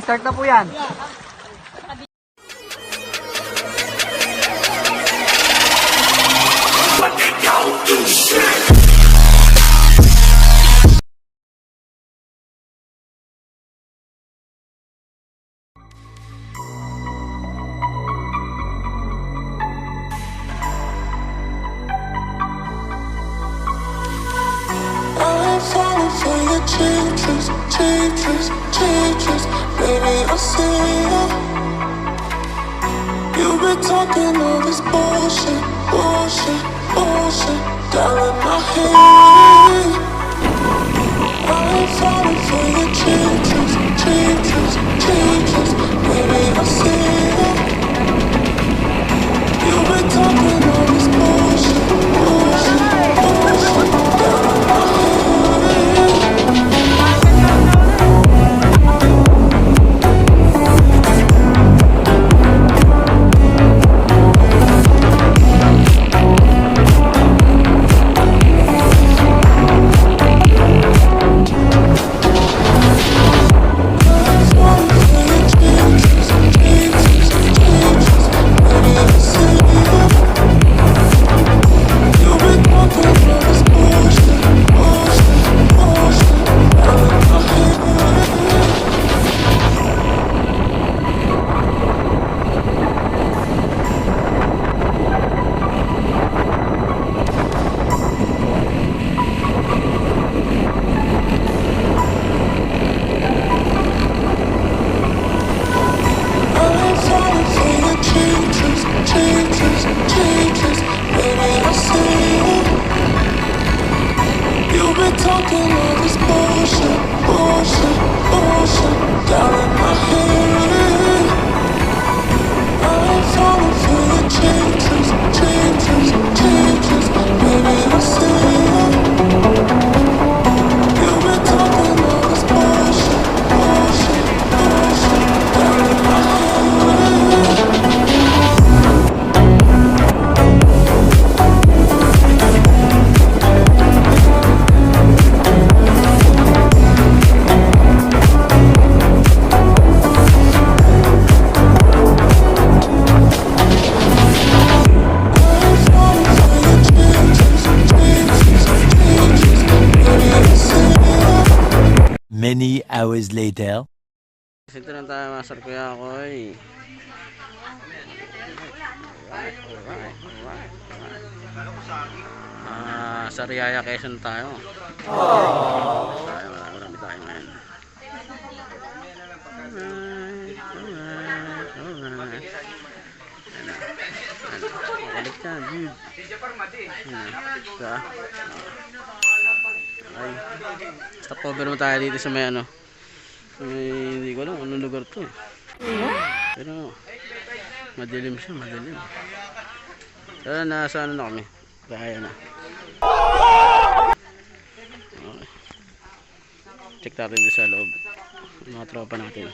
start na po yan. Changes, baby, I see you. You've been talking all this bullshit, down in my head. I'm falling for your changes, baby, I see you. You've been talking all this bullshit, down in my head. Many hours later. Ito na tayo mga sarkuya ko eh. Sa Riyaya, Quezon tayo. Marami tayo ngayon. Balik ka, dude. Ay, stop over mo tayo dito sa may ano. Hindi ko alam anong lugar to eh. Pero madilim siya, madilim. Pero nasa ano na kami. Kaya na. Okay. Check natin dito sa loob. Mga tropa natin.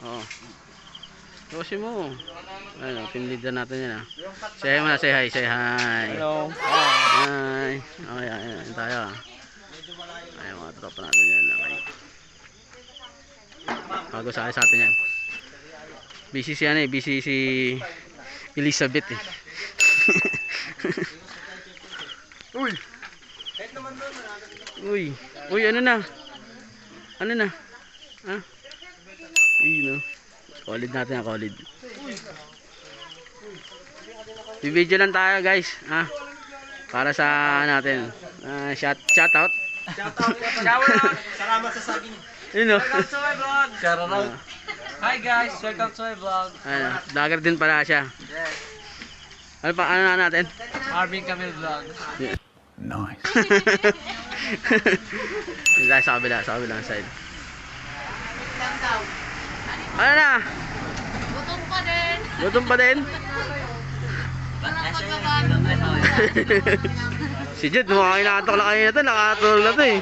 Oo. Kasi mo. Ayun, team leader natin yan ah. Say hi muna, say hi, say hi. Hello. Hi. Okay, ayan tayo ah. Ayan, mga tropa natin yan. Okay. Bago sa atin yan. Busy si ano eh, busy si Elizabeth eh. Uy. Uy. Uy, ano na? Ano na? Ha? Uy, no. Collid natin ang collid. Video lang tayo guys, ha? Para sa natin. Shout out. Shower out. Salamat sa saging. You know. Welcome to my vlog. Shout out. Hi guys, welcome to my vlog. Ayun, vlogger din pala siya. Yes. Ano pa ano na natin? Marvin Camille vlog. Nice. Hindi tayo sa kabilang side. Ano na? Gutom pa din. Gutom pa din? Si Jed, mukhang inaantok lang kanina ito, nakatulog na ito eh.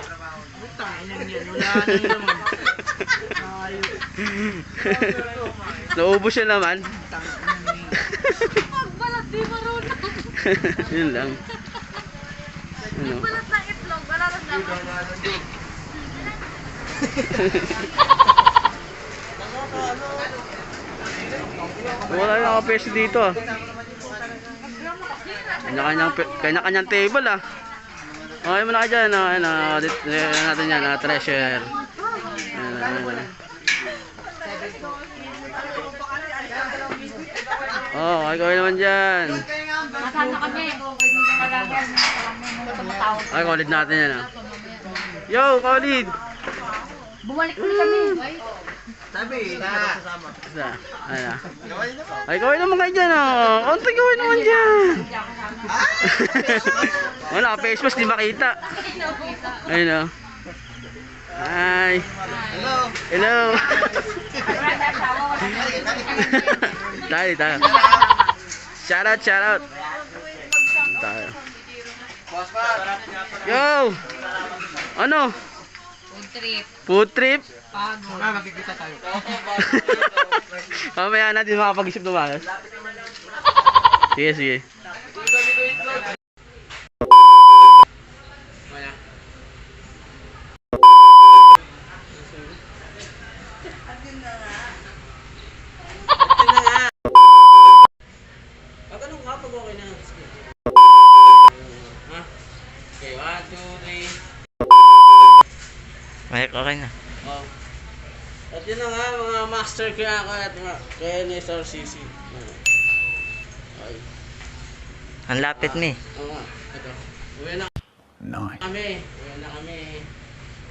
Naubos siya naman. Magbalat di marunong. Yun lang. Ano? Magbalat ng itlog. Wala lang naman. Wala na nakapeso dito ah. Kanya-kanyang table ah. Okay mo na ka dyan. Dito natin yan. Treasure. Oh, okay kawin naman dyan. Masama kami. Ay, collid natin yan ah. Yo, collid! Bumalik ulit kami. Isa. Ayan. Ay, kawin naman kayo dyan ah. Konti kawin naman dyan. Wala, face mask, di makita. Ayun oh. Hi. Hello. Tayo. Shout out. Tayo. Yo. Ano? Food trip. Magkikita tayo. Mamaya natin makapag-isip na malas. Sige. Pagano nga pag okay na. Ha? Okay, 1, 2, 3. Okay na. Oh. At yun na nga mga master kaya at mga kaya ni Sir CC. Okay. Ang lapit ni. Oo nga. Ito. Uwi na Nice. kami.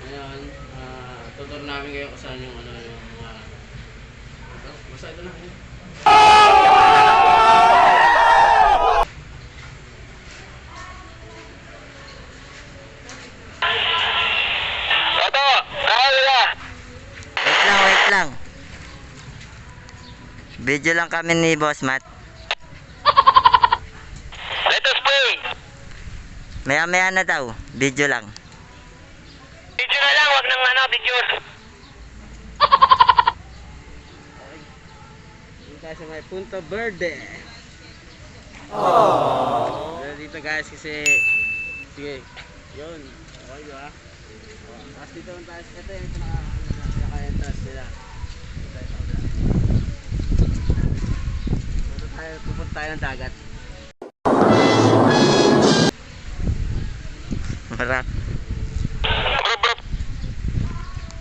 Ngayon, tutur namin kayo kung saan yung ito. Basta ito na. Wait lang. Video lang kami ni Boss Matt. Let us play. Maya na daw. Video lang. Video na lang, wag nang video. Dito tayo sa may Punta Verde. Oh. Dito guys kasi sige. Yun. Okay ba? Tapos dito naman tayo. Ito yung pinaka-entrance nila. Pupunta tayo ng dagat. Marap.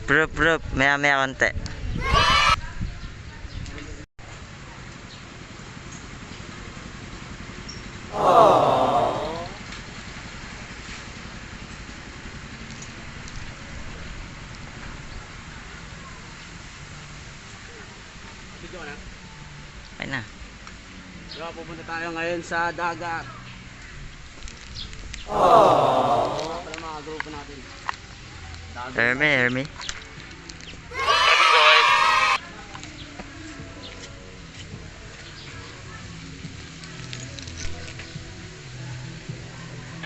Bro. Maya konti. Dito ka na. Okay na. So, pupunta tayo ngayon sa dagat. Para mga grupo natin. Hermie.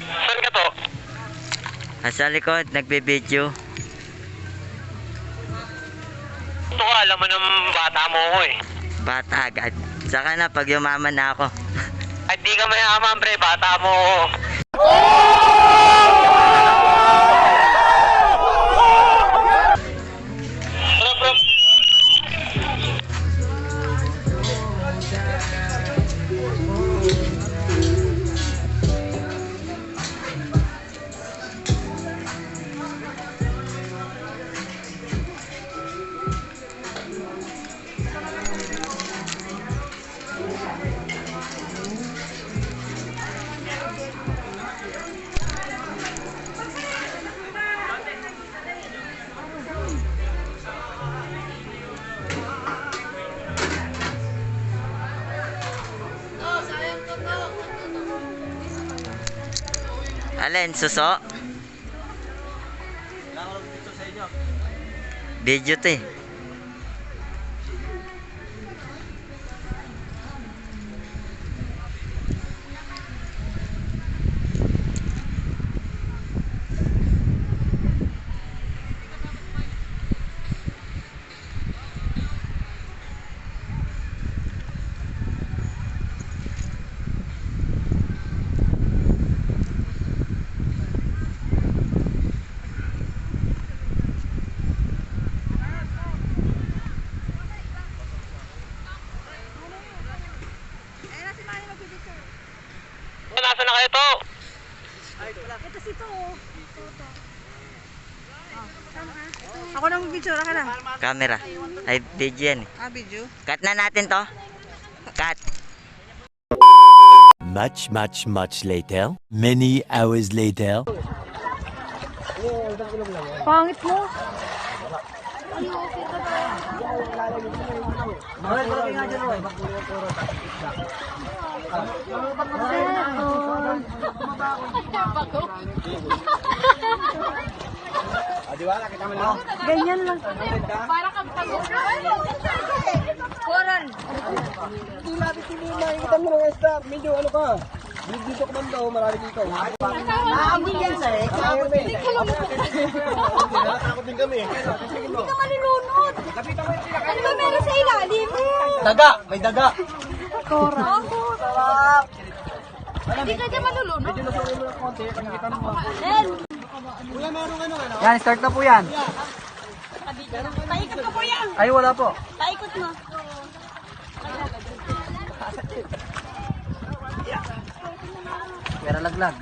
Saan ka to? Sa likod, nagbe-video. Ito ka, alam mo ng bata mo ko eh. Bata agad. Saka na, pag yumaman na ako. Ay, di ka mayaman pre, bata mo ko. Bro. Alin, suso? Video to eh. Ako na mag-video, ka na. Camera. Ay, video yan eh. Ah, video? Cut na natin to. Cut. Much later. Many hours later. Pangit mo. Ganyan lang. Para kang pagod. Koron. Naabot yan sa eh. Hindi ka malulunod. Ano ba meron sa ilalim? Daga! May daga! Cora. Hindi ka dyan malulunod. Yan, start na po yan. Paikot ka po yan. Ay, wala po. Paikot mo. Pera laglag.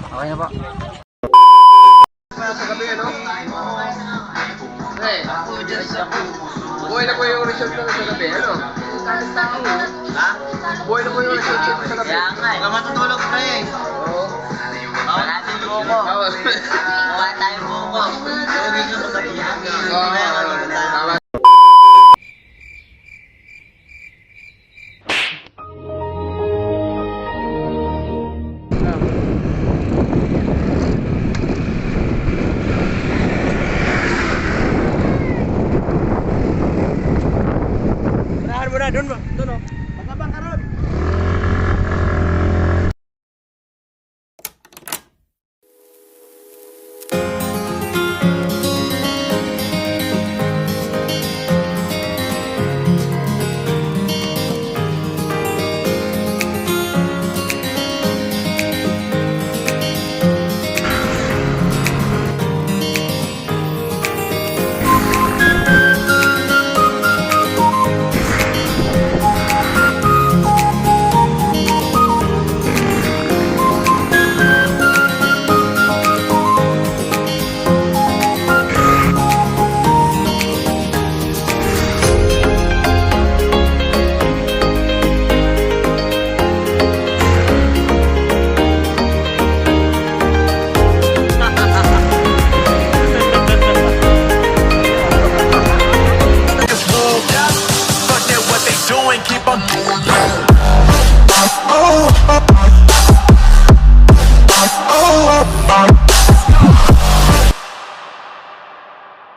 Okay na po. Buhay na po yung resort na sa gabi, ano? Buhay na po yung resort na sa gabi. Kaya nga eh. Matutulog ka eh. Oo. Maraming buko. Kuha tayo buko. Tawagin ka magabi.